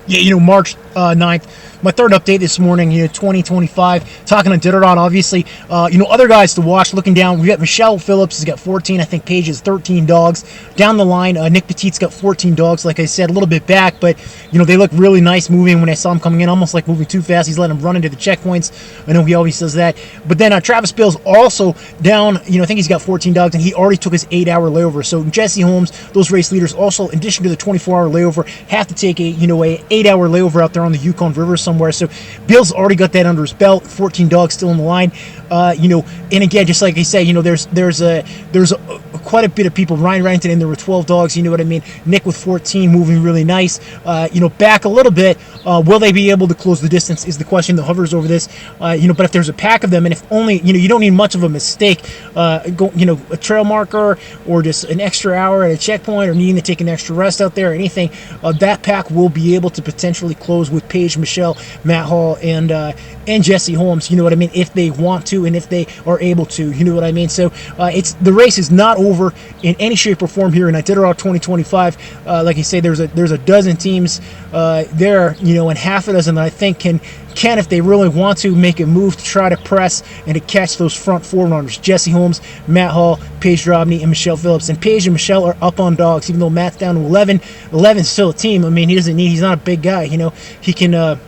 Yeah, March 9th. My third update this morning, 2025. Talking on iditarod, obviously. Other guys to watch. Looking down, we got Michelle Phillips has got 14. I think Paige has 13 dogs. Down the line, Nick Petit's got 14 dogs. Like I said, a little bit back, but they look really nice moving. When I saw him coming in, almost like moving too fast. He's letting him run into the checkpoints. I know he always does that. But then Travis Beals also down. I think he's got 14 dogs, and he already took his 8-hour layover. So Jesse Holmes, those race leaders, also in addition to the 24-hour layover, have to take a 8-hour layover out there on the Yukon River somewhere. So Bill's already got that under his belt. 14 dogs still in the line. And again, just like I say, there's quite a bit of people. Ryan Rankin in there with 12 dogs. You know what I mean? Nick with 14, moving really nice. Back a little bit. Will they be able to close the distance? Is the question that hovers over this. But if there's a pack of them, and if only you don't need much of a mistake. A trail marker or just an extra hour at a checkpoint, or needing to take an extra rest out there, or anything. That pack will be able to potentially close with Paige, Michelle, Matt Hall, and Jesse Holmes. You know what I mean? If they want to, and if they are able to. You know what I mean? So the race is not over in any shape or form here in Iditarod 2025. Like I say, there's a dozen teams there, and half a dozen that I think can, if they really want to, make a move to try to press and to catch those front four runners. Jesse Holmes, Matt Hall, Paige Drobny, and Michelle Phillips. And Paige and Michelle are up on dogs, even though Matt's down to 11. 11's still a team. I mean, he's not a big guy. He can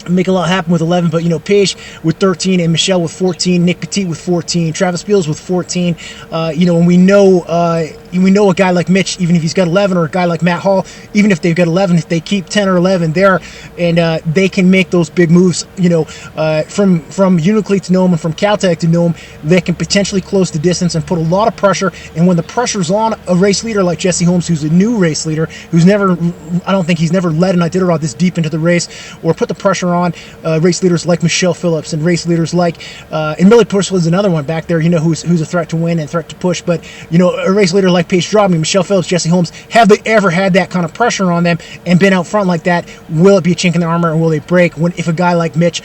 make a lot happen with 11, but Paige with 13 and Michelle with 14, Nick Petit with 14, Travis Beals with 14. And we know a guy like Mitch, even if he's got 11, or a guy like Matt Hall, even if they've got 11, if they keep 10 or 11 there, and they can make those big moves. From Uniclete to Nome and from Caltech to Nome, they can potentially close the distance and put a lot of pressure. And when the pressure's on a race leader like Jesse Holmes, who's a new race leader, I don't think he's never led an Iditarod this deep into the race, or put the pressure on race leaders like Michelle Phillips, and race leaders like and Millie Purcell is another one back there, who's a threat to win and threat to push. But a race leader like Paige Drobny, Michelle Phillips, Jesse Holmes, have they ever had that kind of pressure on them and been out front like that? Will it be a chink in their armor, and will they break if a guy like Mitch